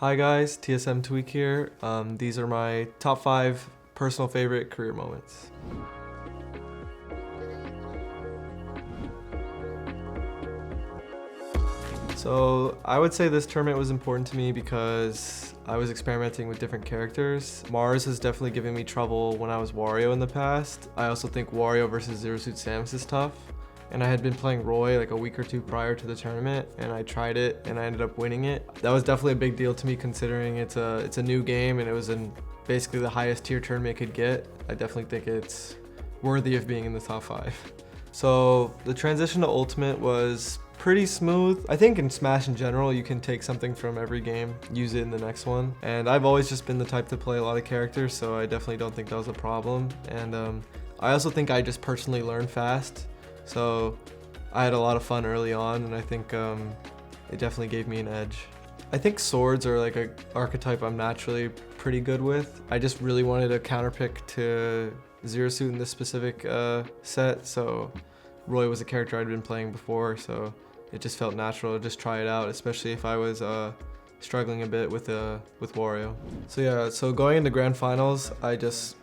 Hi guys, TSM TWEEK here. These are my top 5 personal favorite career moments. So I would say this tournament was important to me because I was experimenting with different characters. Mars has definitely given me trouble when I was Wario in the past. I also think Wario versus Zero Suit Samus is tough. And I had been playing Roy like a week or two prior to the tournament, and I tried it and I ended up winning it. That was definitely a big deal to me considering it's a new game and it was in basically the highest tier tournament it could get. I definitely think it's worthy of being in the top 5. So the transition to Ultimate was pretty smooth. I think in Smash in general, you can take something from every game, use it in the next one. And I've always just been the type to play a lot of characters, so I definitely don't think that was a problem. And I also think I just personally learn fast. So I had a lot of fun early on, and I think it definitely gave me an edge. I think swords are like an archetype I'm naturally pretty good with. I just really wanted a counterpick to Zero Suit in this specific set, so Roy was a character I'd been playing before, so it just felt natural to just try it out, especially if I was struggling a bit with Wario. So yeah, so going into grand finals, I just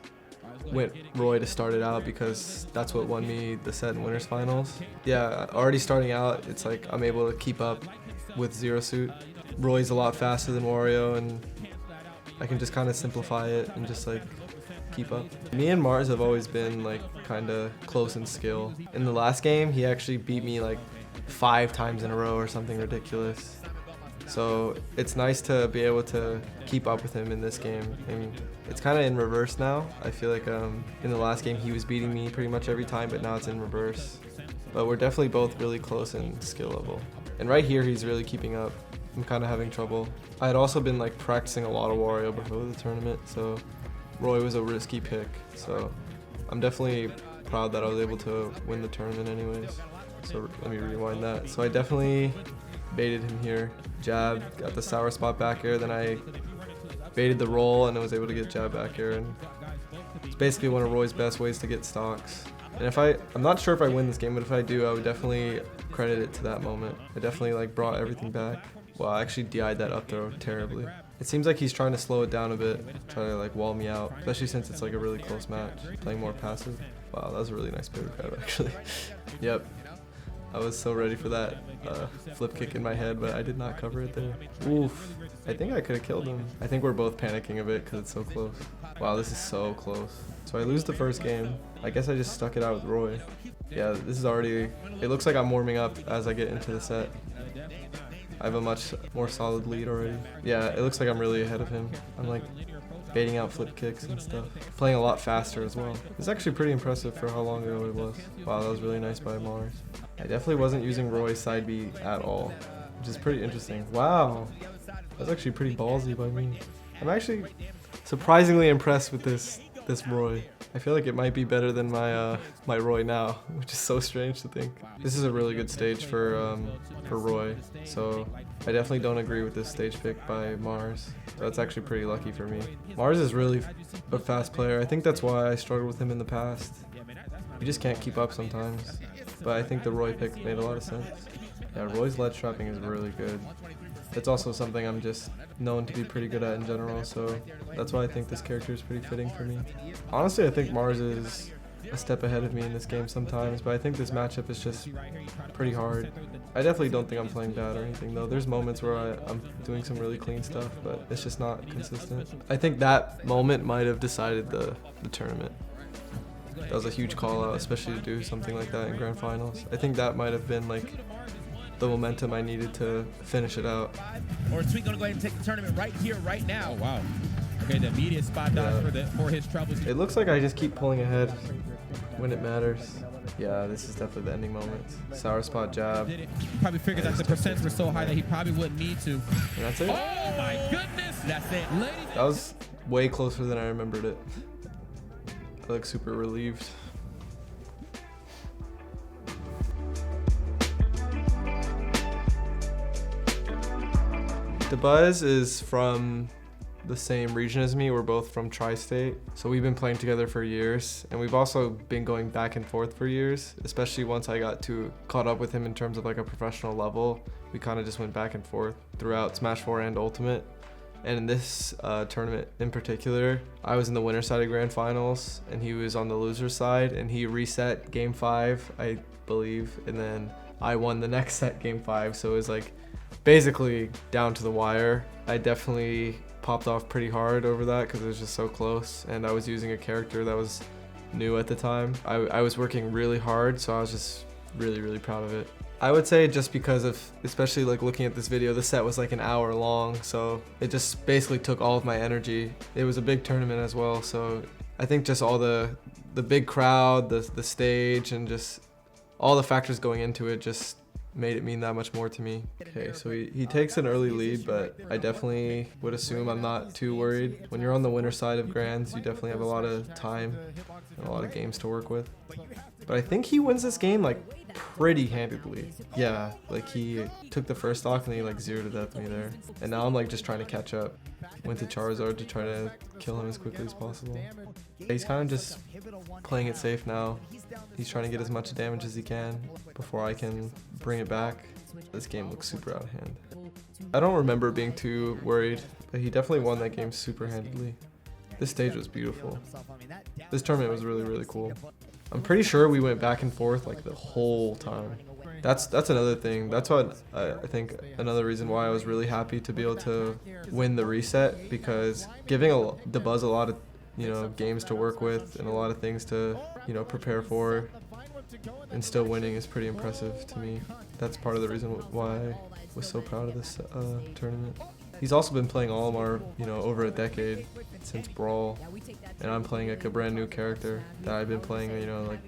went Roy to start it out because that's what won me the set in winners finals. Yeah, already starting out, it's like I'm able to keep up with Zero Suit. Roy's a lot faster than Wario, and I can just kind of simplify it and just like keep up. Me and Mars have always been like kind of close in skill. In the last game, he actually beat me like 5 times in a row or something ridiculous. So it's nice to be able to keep up with him in this game. And it's kind of in reverse now. I feel like in the last game he was beating me pretty much every time, but now it's in reverse. But we're definitely both really close in skill level. And right here he's really keeping up. I'm kind of having trouble. I had also been like practicing a lot of Wario before the tournament, so Roy was a risky pick. So I'm definitely proud that I was able to win the tournament anyways. So let me rewind that. So I definitely baited him here. Jab, got the sour spot back air, then I baited the roll and I was able to get jab back air, and it's basically one of Roy's best ways to get stocks. And I'm not sure if I win this game, but if I do, I would definitely credit it to that moment. I definitely like brought everything back. Well, I actually DI'd that up throw terribly. It seems like he's trying to slow it down a bit, try to like wall me out, especially since it's like a really close match, playing more passive. Wow, that was a really nice paper grab actually. Yep. I was so ready for that flip kick in my head, but I did not cover it there. Oof. I think I could have killed him. I think we're both panicking a bit because it's so close. Wow, this is so close. So I lose the first game. I guess I just stuck it out with Roy. Yeah, this is already... It looks like I'm warming up as I get into the set. I have a much more solid lead already. Yeah, it looks like I'm really ahead of him. I'm like baiting out flip kicks and stuff. Playing a lot faster as well. It's actually pretty impressive for how long ago it was. Wow, that was really nice by Mars. I definitely wasn't using Roy's side B at all, which is pretty interesting. Wow, that's actually pretty ballsy by me. I'm actually surprisingly impressed with this Roy. I feel like it might be better than my my Roy now, which is so strange to think. This is a really good stage for Roy, so I definitely don't agree with this stage pick by Mars. That's actually pretty lucky for me. Mars is really a fast player. I think that's why I struggled with him in the past. You just can't keep up sometimes. But I think the Roy pick made a lot of sense. Yeah, Roy's ledge trapping is really good. It's also something I'm just known to be pretty good at in general, so that's why I think this character is pretty fitting for me. Honestly, I think Mars is a step ahead of me in this game sometimes, but I think this matchup is just pretty hard. I definitely don't think I'm playing bad or anything though. There's moments where I'm doing some really clean stuff, but it's just not consistent. I think that moment might have decided the tournament. That was a huge call out, especially to do something like that in grand finals. I think that might have been like the momentum I needed to finish it out. Or is TWEEK gonna go ahead and take the tournament right here, right now? Oh, wow. Okay, the immediate spot dodge for his troubles. It looks like I just keep pulling ahead when it matters. Yeah, this is definitely the ending moment. Sour spot jab. Probably figured that the percents were so high that he probably wouldn't need to. And that's it. Oh my goodness! That's it. That was way closer than I remembered it. I look super relieved. Dabuz is from the same region as me. We're both from Tri-State, so we've been playing together for years, and we've also been going back and forth for years, especially once I got caught up with him in terms of like a professional level. We kind of just went back and forth throughout Smash 4 and Ultimate. And in this tournament in particular, I was in the winner side of grand finals and he was on the loser side, and he reset game 5, I believe, and then I won the next set, game 5. So it was like basically down to the wire. I definitely popped off pretty hard over that because it was just so close, and I was using a character that was new at the time. I was working really hard, so I was just really proud of it. I would say just because of, especially like looking at this video, the set was like an hour long, so it just basically took all of my energy. It was a big tournament as well, so I think just all the big crowd, the stage, and just all the factors going into it just made it mean that much more to me. Okay, so he takes an early lead, but I definitely would assume I'm not too worried. When you're on the winner side of grands, you definitely have a lot of time and a lot of games to work with. But I think he wins this game like pretty handedly. Yeah, like he took the first stock and he like 0-to-death me there. And now I'm like just trying to catch up. Went to Charizard to try to kill him as quickly as possible. He's kind of just playing it safe now. He's trying to get as much damage as he can before I can bring it back. This game looks super out of hand. I don't remember being too worried, but he definitely won that game super handedly. This stage was beautiful. This tournament was really cool. I'm pretty sure we went back and forth like the whole time. That's another thing. That's what I think another reason why I was really happy to be able to win the reset, because giving Dabuz a lot of, you know, games to work with and a lot of things to, you know, prepare for, and still winning is pretty impressive to me. That's part of the reason why I was so proud of this tournament. He's also been playing Olimar, you know, over a decade, since Brawl, and I'm playing like a brand new character that I've been playing, you know, like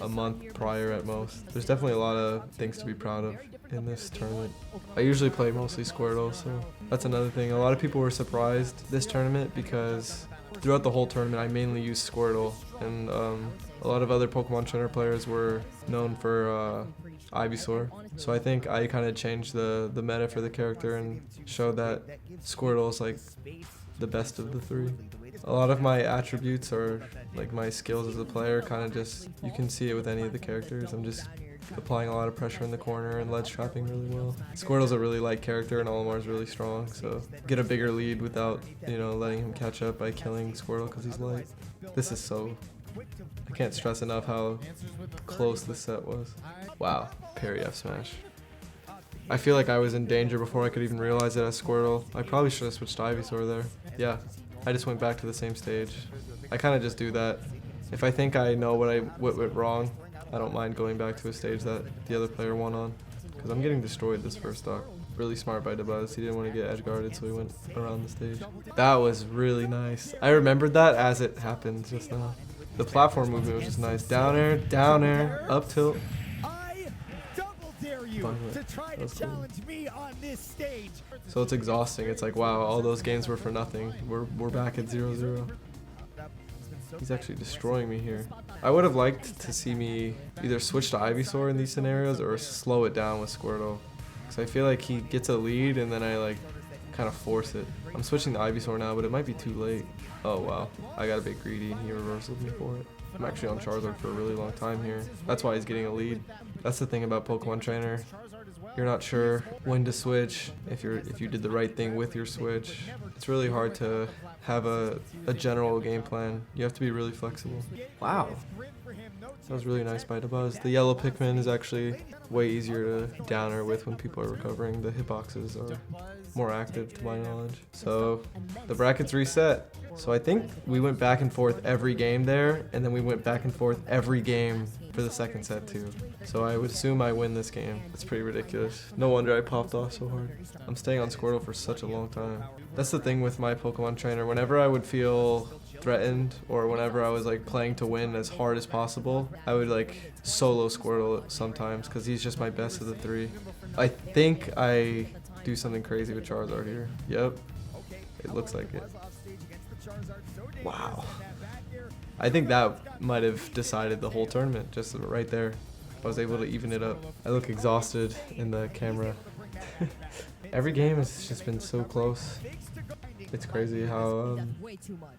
a month prior at most. There's definitely a lot of things to be proud of in this tournament. I usually play mostly Squirtle, so that's another thing. A lot of people were surprised this tournament because throughout the whole tournament I mainly used Squirtle, and a lot of other Pokemon Trainer players were known for Ivysaur. So I think I kind of changed the meta for the character and showed that Squirtle is like the best of the three. A lot of my attributes or like my skills as a player kind of just, you can see it with any of the characters. I'm just applying a lot of pressure in the corner and ledge trapping really well. Squirtle's a really light character and Olimar's really strong, so get a bigger lead without, you know, letting him catch up by killing Squirtle because he's light. This is so, I can't stress enough how close this set was. Wow, parry F smash. I feel like I was in danger before I could even realize it as Squirtle. I probably should have switched to Ivysaur there. Yeah, I just went back to the same stage. I kind of just do that. If I think I know what went wrong, I don't mind going back to a stage that the other player won on, because I'm getting destroyed this first stock. Really smart by Dabuz. He didn't want to get edge guarded, so he went around the stage. That was really nice. I remembered that as it happened just now. The platform movement was just nice. Down air, up tilt. To try to challenge me on this stage. So it's exhausting. It's like, wow, all those games were for nothing. We're back at 0-0. He's actually destroying me here. I would have liked to see me either switch to Ivysaur in these scenarios or slow it down with Squirtle, because I feel like he gets a lead and then I like kind of force it. I'm switching to Ivysaur now, but it might be too late. Oh wow, I got a bit greedy and he reversaled me for it. I'm actually on Charizard for a really long time here. That's why he's getting a lead. That's the thing about Pokemon Trainer. You're not sure when to switch, if you did the right thing with your switch. It's really hard to have a general game plan. You have to be really flexible. Wow. That was really nice by Dabuz. The yellow Pikmin is actually way easier to downer with when people are recovering. The hitboxes are more active to my knowledge. So the brackets reset. So I think we went back and forth every game there, and then we went back and forth every game for the second set too. So I would assume I win this game. It's pretty ridiculous. No wonder I popped off so hard. I'm staying on Squirtle for such a long time. That's the thing with my Pokemon Trainer. Whenever I would feel threatened or whenever I was like playing to win as hard as possible, I would like solo Squirtle sometimes because he's just my best of the three. I think I do something crazy with Charizard here. Yep, it looks like it. Wow. I think that might have decided the whole tournament, just right there. I was able to even it up. I look exhausted in the camera. Every game has just been so close. It's crazy how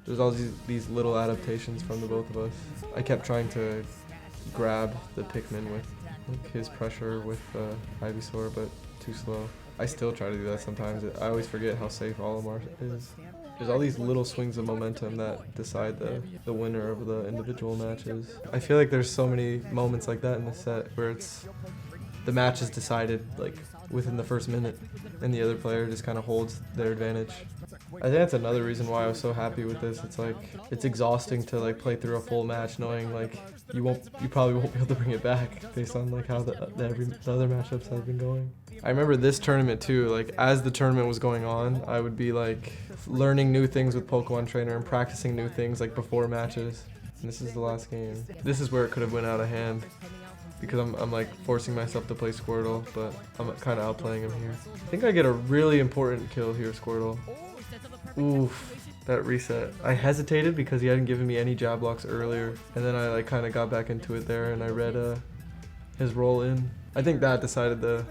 there's all these little adaptations from the both of us. I kept trying to grab the Pikmin with like, his pressure with Ivysaur, but too slow. I still try to do that sometimes. I always forget how safe all of Mars is. There's all these little swings of momentum that decide the winner of the individual matches. I feel like there's so many moments like that in the set where the match is decided like within the first minute and the other player just kind of holds their advantage. I think that's another reason why I was so happy with this. It's like, it's exhausting to like play through a full match knowing like you probably won't be able to bring it back based on like how the other matchups have been going. I remember this tournament too, like as the tournament was going on, I would be like learning new things with Pokemon Trainer and practicing new things like before matches. And this is the last game. This is where it could have went out of hand because I'm like forcing myself to play Squirtle, but I'm kind of outplaying him here. I think I get a really important kill here, Squirtle. Oof, that reset. I hesitated because he hadn't given me any jab blocks earlier, and then I like kind of got back into it there, and I read his roll in. I think that decided the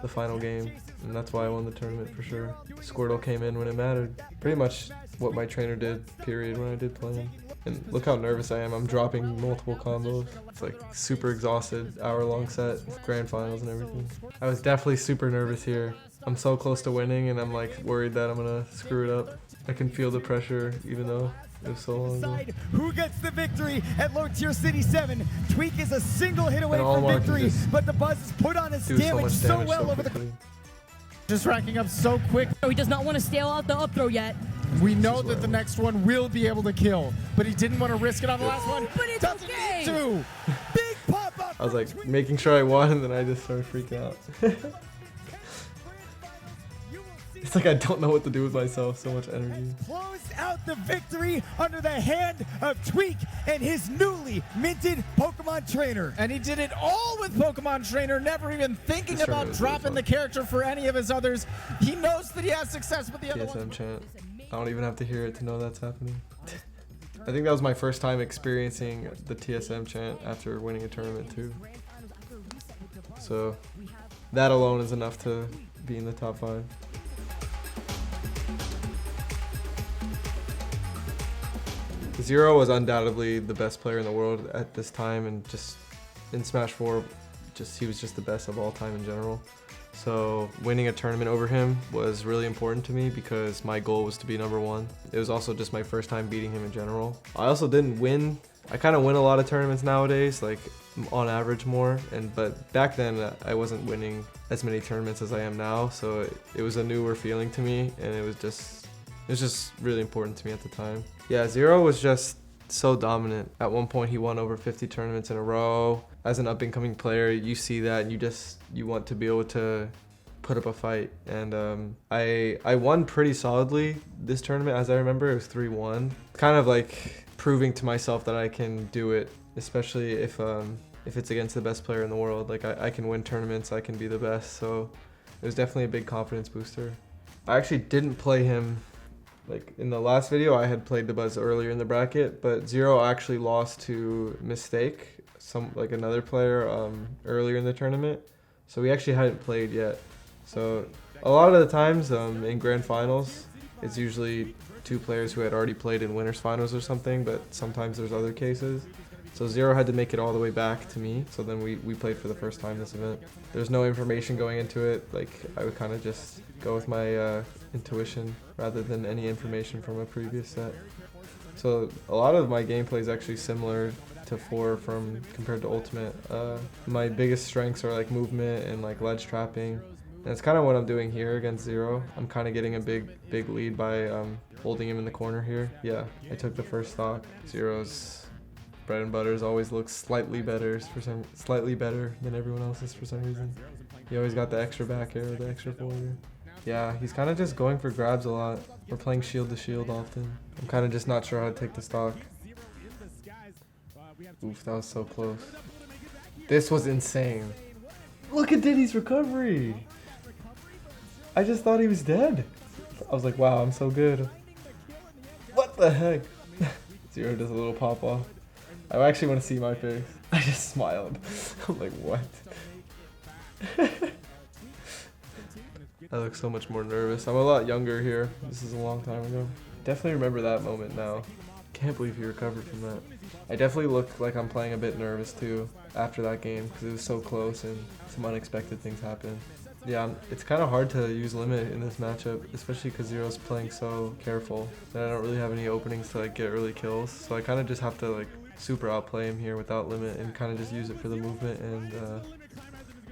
final game, and that's why I won the tournament for sure. Squirtle came in when it mattered. Pretty much what my trainer did, period, when I did play him. And look how nervous I am. I'm dropping multiple combos. It's like super exhausted, hour-long set, grand finals and everything. I was definitely super nervous here. I'm so close to winning, and I'm like worried that I'm gonna screw it up. I can feel the pressure, even though it was so long ago. Who gets the victory at Low Tier City 7? Tweek is a single hit away from victory, but Dabuz has put on his damage so well over the... Just racking up so quick. He does not want to stale out the up throw yet. We know that the next one will be able to kill, but he didn't want to risk it on the last one. But it's okay. Big pop-up! I was like making sure I won, and then I just started freaking out. It's like I don't know what to do with myself, so much energy. Closed out the victory under the hand of Tweek and his newly minted Pokemon Trainer. And he did it all with Pokemon Trainer, never even thinking about dropping the character for any of his others. He knows that he has success with the other TSM chant. I don't even have to hear it to know that's happening. I think that was my first time experiencing the TSM chant after winning a tournament too. So that alone is enough to be in the top 5. Zero was undoubtedly the best player in the world at this time, and just in Smash 4, he was just the best of all time in general. So winning a tournament over him was really important to me because my goal was to be #1. It was also just my first time beating him in general. I also didn't win. I kind of win a lot of tournaments nowadays, like on average more, but back then I wasn't winning as many tournaments as I am now, so it was a newer feeling to me, and it was just really important to me at the time. Yeah, Zero was just so dominant. At one point he won over 50 tournaments in a row. As an up-and-coming player, you see that and you want to be able to put up a fight. And I won pretty solidly this tournament. As I remember, it was 3-1. Kind of like proving to myself that I can do it, especially if it's against the best player in the world. Like I can win tournaments, I can be the best. So it was definitely a big confidence booster. I actually didn't play him. Like in the last video, I had played Dabuz earlier in the bracket, but Zero actually lost to Mistake, another player earlier in the tournament. So we actually hadn't played yet. So a lot of the times in grand finals, it's usually 2 players who had already played in winners finals or something, but sometimes there's other cases. So Zero had to make it all the way back to me, so then we played for the first time this event. There's no information going into it, like I would kind of just go with my intuition rather than any information from a previous set. So a lot of my gameplay is actually similar to 4 compared to Ultimate. My biggest strengths are like movement and like ledge trapping. And it's kind of what I'm doing here against Zero. I'm kind of getting a big lead by holding him in the corner here. Yeah, I took the first stock. Zero's bread and butters always looks slightly better than everyone else's for some reason. He always got the extra back air, the extra forward air. Yeah, he's kind of just going for grabs a lot. We're playing shield to shield often. I'm kind of just not sure how to take the stock. Oof, that was so close. This was insane. Look at Diddy's recovery. I just thought he was dead. I was like, wow, I'm so good. What the heck? Zero does a little pop off. I actually want to see my face. I just smiled. I'm like, what? I look so much more nervous. I'm a lot younger here. This is a long time ago. Definitely remember that moment now. Can't believe he recovered from that. I definitely look like I'm playing a bit nervous too after that game because it was so close and some unexpected things happened. Yeah, it's kind of hard to use limit in this matchup, especially because Zero's playing so careful that I don't really have any openings to like get early kills. So I kind of just have to like super outplay him here without limit and kind of just use it for the movement and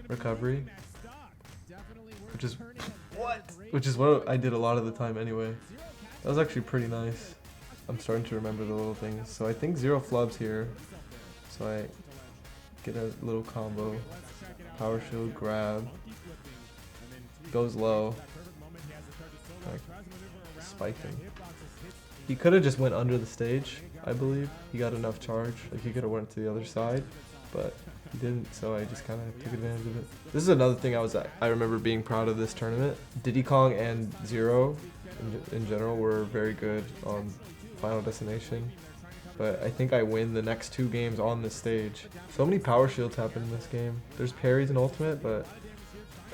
recovery, which is what I did a lot of the time anyway. That was actually pretty nice. I'm starting to remember the little things. So I think Zero flubs here, so I get a little combo, power shield, grab. Goes low, like spiked him. He could have just went under the stage, I believe. He got enough charge, like he could have went to the other side, but he didn't, so I just kind of took advantage of it. This is another thing I remember being proud of this tournament. Diddy Kong and Zero in general were very good on Final Destination, but I think I win the next 2 games on this stage. So many power shields happen in this game. There's parries and ultimate, but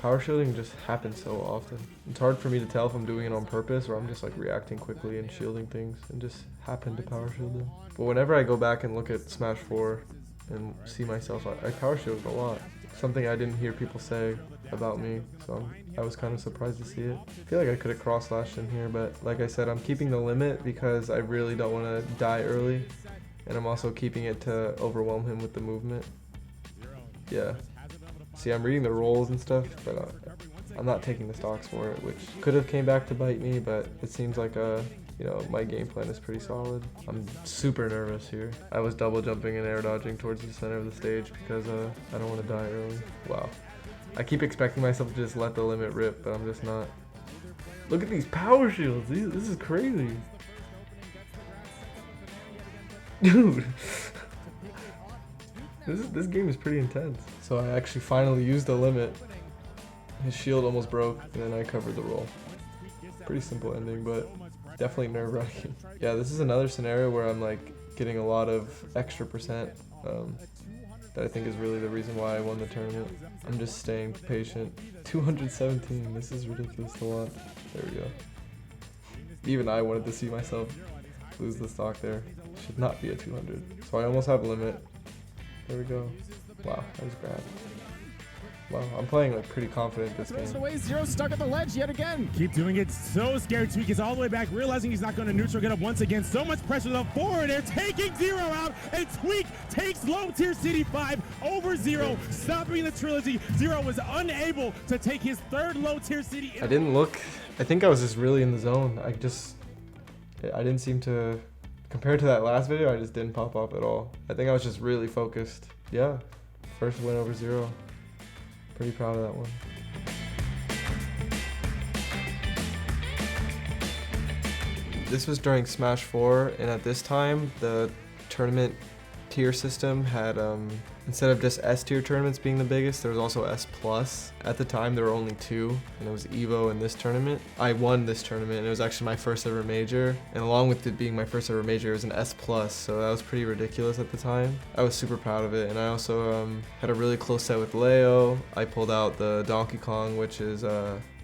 power shielding just happens so often. It's hard for me to tell if I'm doing it on purpose or I'm just like reacting quickly and shielding things and just happen to power shield them. But whenever I go back and look at Smash 4 and see myself, I power shielded a lot. Something I didn't hear people say about me, so I was kind of surprised to see it. I feel like I could have cross-slashed in here, but like I said, I'm keeping the limit because I really don't want to die early, and I'm also keeping it to overwhelm him with the movement. Yeah. See, I'm reading the rolls and stuff, but I'm not taking the stocks for it, which could have came back to bite me, but it seems like you know, my game plan is pretty solid. I'm super nervous here. I was double jumping and air dodging towards the center of the stage because I don't want to die early. Wow. I keep expecting myself to just let the limit rip, but I'm just not. Look at these power shields. This is crazy. Dude. This game is pretty intense. So I actually finally used the limit. His shield almost broke, and then I covered the roll. Pretty simple ending, but definitely nerve-wracking. Yeah, this is another scenario where I'm like getting a lot of extra percent that I think is really the reason why I won the tournament. I'm just staying patient. 217, this is ridiculous to watch. There we go. Even I wanted to see myself lose the stock there. Should not be a 200. So I almost have limit. There we go. Wow, that was grabbed. Wow, I'm playing like pretty confident this game. Away, Zero stuck at the ledge yet again. Keep doing it. So scared. Tweek is all the way back, realizing he's not going to neutral. Get up once again. So much pressure up forward air, taking Zero out, and Tweek takes low tier City 5 over Zero, stopping the trilogy. Zero was unable to take his 3rd low tier city. I didn't look. I think I was just really in the zone. I didn't seem to. Compared to that last video, I just didn't pop up at all. I think I was just really focused. Yeah, first win over Zero. Pretty proud of that one. This was during Smash 4, and at this time, the tournament tier system had, instead of just S tier tournaments being the biggest, there was also S plus. At the time, there were only 2, and it was EVO in this tournament. I won this tournament, and it was actually my first ever major, and along with it being my first ever major, it was an S plus, so that was pretty ridiculous at the time. I was super proud of it, and I also had a really close set with Leo. I pulled out the Donkey Kong, which is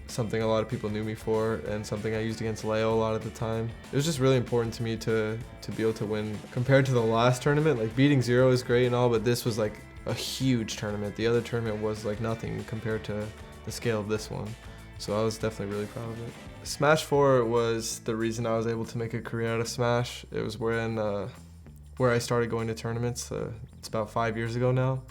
something a lot of people knew me for, and something I used against Leo a lot at the time. It was just really important to me to be able to win. Compared to the last tournament, like beating Zero is great and all, but this was like a huge tournament. The other tournament was like nothing compared to the scale of this one. So I was definitely really proud of it. Smash 4 was the reason I was able to make a career out of Smash. It was when where I started going to tournaments. It's about 5 years ago now.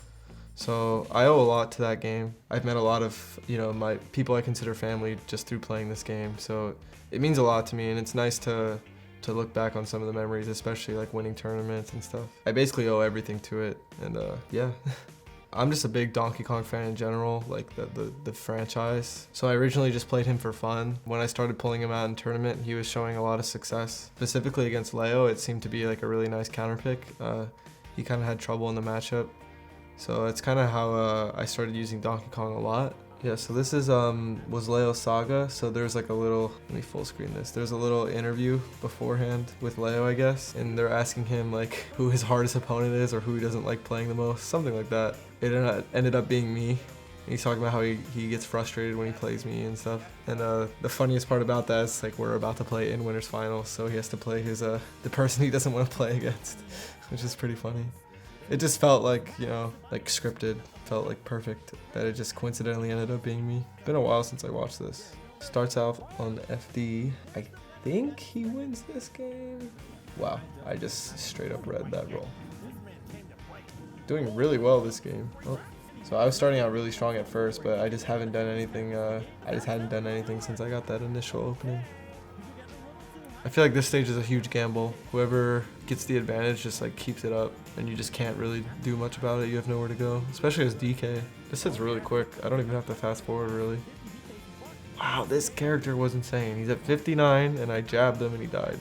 So I owe a lot to that game. I've met a lot of, you know, my people I consider family just through playing this game. So it means a lot to me, and it's nice to look back on some of the memories, especially like winning tournaments and stuff. I basically owe everything to it, and yeah. I'm just a big Donkey Kong fan in general, like the franchise. So I originally just played him for fun. When I started pulling him out in tournament, he was showing a lot of success. Specifically against Leo, it seemed to be like a really nice counter pick. He kind of had trouble in the matchup. So it's kind of how I started using Donkey Kong a lot. Yeah, so this is was Leo's saga. So there's like a little, let me full screen this. There's a little interview beforehand with Leo, I guess. And they're asking him like who his hardest opponent is or who he doesn't like playing the most, something like that. It ended up being me. And he's talking about how he gets frustrated when he plays me and stuff. And the funniest part about that is like we're about to play in winners finals. So he has to play his the person he doesn't want to play against, which is pretty funny. It just felt like, you know, like scripted. Felt like perfect that it just coincidentally ended up being me. Been a while since I watched this. Starts out on FD. I think he wins this game. Wow, I just straight up read that roll. Doing really well this game. Oh. So I was starting out really strong at first, but I just haven't done anything. I just hadn't done anything since I got that initial opening. I feel like this stage is a huge gamble. Whoever gets the advantage just like keeps it up, and you just can't really do much about it. You have nowhere to go, especially as DK. This hit's really quick. I don't even have to fast forward really. Wow, this character was insane. He's at 59, and I jabbed him and he died.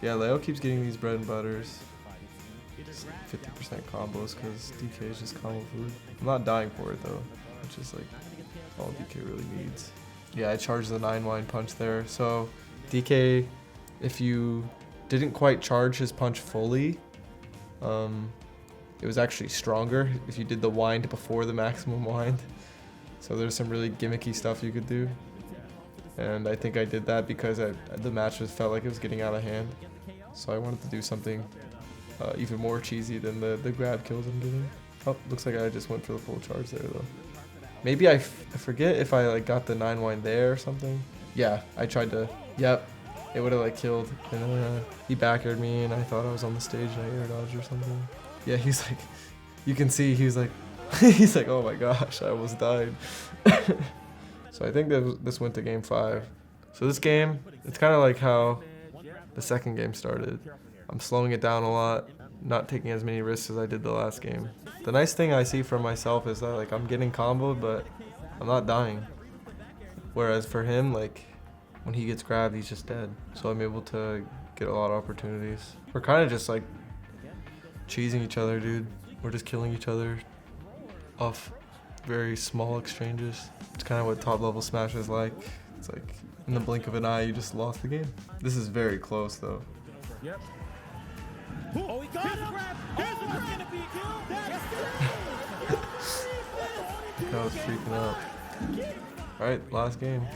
Yeah, Leo keeps getting these bread and butters. 50% combos because DK is just combo food. I'm not dying for it though, which is like all DK really needs. Yeah, I charged the 9-wine punch there. So DK, if you didn't quite charge his punch fully, it was actually stronger if you did the wind before the maximum wind. So there's some really gimmicky stuff you could do. And I think I did that because the match just felt like it was getting out of hand. So I wanted to do something even more cheesy than the grab kills I'm getting. Oh, looks like I just went for the full charge there though. Maybe I forget if I like got the 9-wine there or something. Yeah, I tried to, yep, it would have like killed. And he back-aired me and I thought I was on the stage and I air dodged or something. Yeah, he's like, you can see he's like, he's like, oh my gosh, I almost died. So I think this went to game 5. So this game, it's kind of like how the second game started. I'm slowing it down a lot, not taking as many risks as I did the last game. The nice thing I see for myself is that like I'm getting comboed, but I'm not dying. Whereas for him, like when he gets grabbed, he's just dead. So I'm able to get a lot of opportunities. We're kind of just like cheesing each other, dude. We're just killing each other off very small exchanges. It's kind of what top level Smash is like. It's like in the blink of an eye, you just lost the game. This is very close though. Yep. Oh, he got him! I was freaking out. Alright, last game.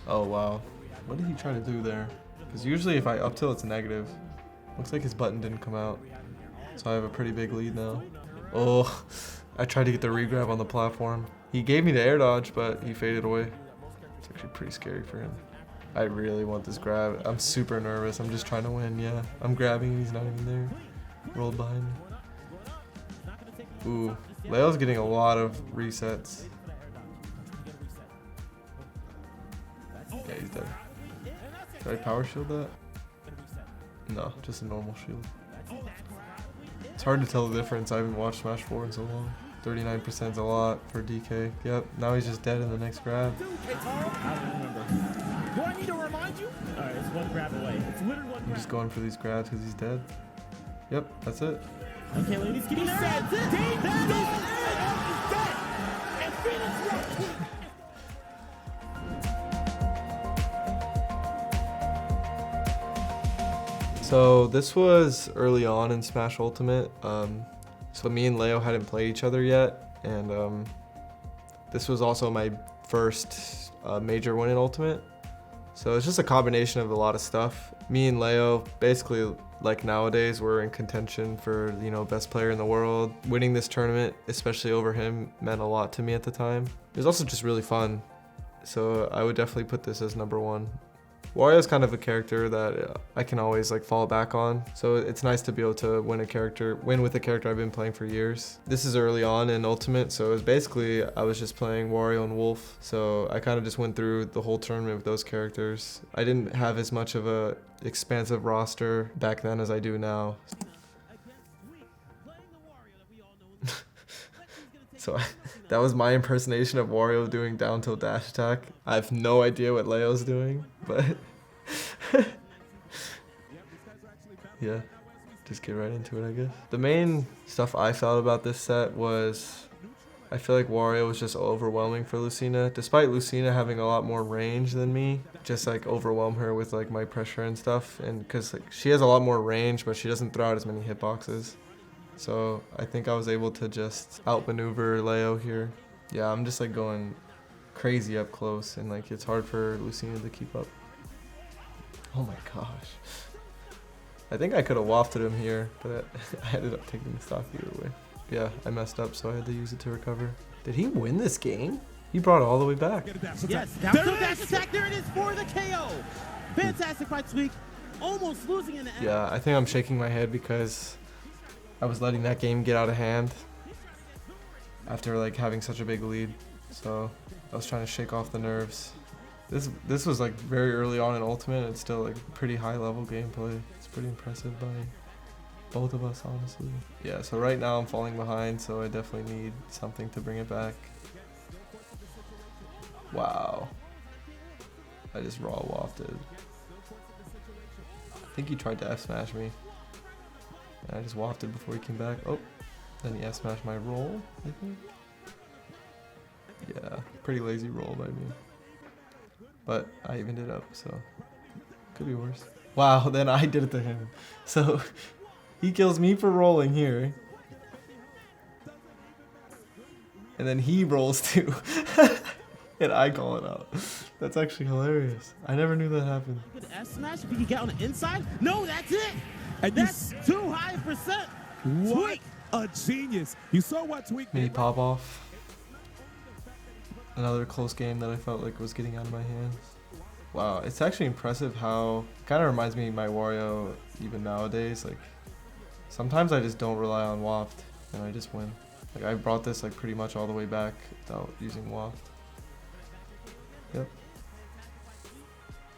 Oh wow. What did he try to do there? Because usually if I up tilt, it's negative. Looks like his button didn't come out. So I have a pretty big lead now. Oh, I tried to get the regrab on the platform. He gave me the air dodge, but he faded away. It's actually pretty scary for him. I really want this grab. I'm super nervous. I'm just trying to win, yeah. I'm grabbing and he's not even there. Rolled behind me. Ooh, Leo's getting a lot of resets. Yeah, he's dead. Did I power shield that? No, just a normal shield. It's hard to tell the difference. I haven't watched Smash 4 in so long. 39% is a lot for DK. Yep, now he's just dead in the next grab. Do I need to remind you? Alright, it's one grab away. It's literally one grab. I'm just going for these grabs because he's dead. Yep, that's it. Okay, ladies, give me that. So this was early on in Smash Ultimate. So me and Leo hadn't played each other yet, and this was also my first major win in Ultimate. So it's just a combination of a lot of stuff. Me and Leo, basically like nowadays, we're in contention for, you know, best player in the world. Winning this tournament, especially over him, meant a lot to me at the time. It was also just really fun. So I would definitely put this as #1. Wario's kind of a character that I can always like fall back on. So it's nice to be able to win with a character I've been playing for years. This is early on in Ultimate, so it was basically, I was just playing Wario and Wolf. So I kind of just went through the whole tournament with those characters. I didn't have as much of a expansive roster back then as I do now. So that was my impersonation of Wario doing down tilt dash attack. I have no idea what Leo's doing, but yeah, just get right into it, I guess. The main stuff I felt about this set was, I feel like Wario was just overwhelming for Lucina. Despite Lucina having a lot more range than me, just like overwhelm her with like my pressure and stuff. And because like, she has a lot more range, but she doesn't throw out as many hitboxes. So I think I was able to just outmaneuver Leo here. Yeah, I'm just like going crazy up close, and like it's hard for Lucina to keep up. Oh my gosh. I think I could have wafted him here, but I ended up taking the stock either way. Yeah, I messed up, so I had to use it to recover. Did he win this game? He brought it all the way back. Yes, down tilt dash attack. There it is for the KO. Fantastic by Tweek. Almost losing in the end. Yeah, I think I'm shaking my head because I was letting that game get out of hand after like having such a big lead. So I was trying to shake off the nerves. This was like very early on in Ultimate. It's still like pretty high level gameplay. It's pretty impressive by both of us, honestly. Yeah, so right now I'm falling behind, so I definitely need something to bring it back. Wow. I just raw wafted. I think he tried to F smash me. And I just wafted before he came back. Oh, then he F smashed my roll, I think. Yeah, pretty lazy roll by me. But I evened it up, so could be worse. Wow, then I did it to him. So he kills me for rolling here. And then he rolls too. And I call it out. That's actually hilarious. I never knew that happened. Good F smash if he can get on the inside. No, that's it. And that's too high a percent. What a genius. You saw what Tweek Mini pop off. Another close game that I felt like was getting out of my hands. Wow, it's actually impressive how kind of reminds me of my Wario even nowadays. Like sometimes I just don't rely on waft and I just win. Like I brought this like pretty much all the way back without using waft. Yep.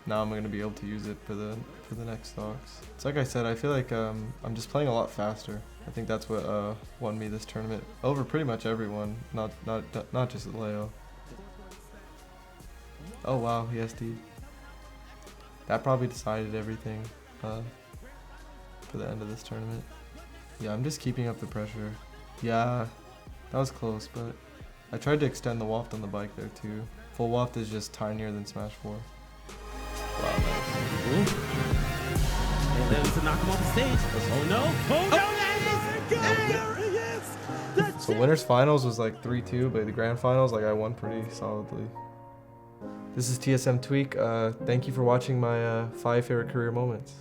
Now I'm gonna be able to use it for the next stocks. It's like I said, I feel like I'm just playing a lot faster. I think that's what won me this tournament over pretty much everyone, not just Leo. Oh wow, he SD'd. That probably decided everything for the end of this tournament. Yeah, I'm just keeping up the pressure. Yeah, that was close, but I tried to extend the waft on the bike there too. Full waft is just tinier than Smash 4. Wow, nice. And then to knock him off the stage. Oh no! Oh no! That is! So winners finals was like 3-2, but the grand finals, like I won pretty solidly. This is TSM Tweek. Thank you for watching my 5 favorite career moments.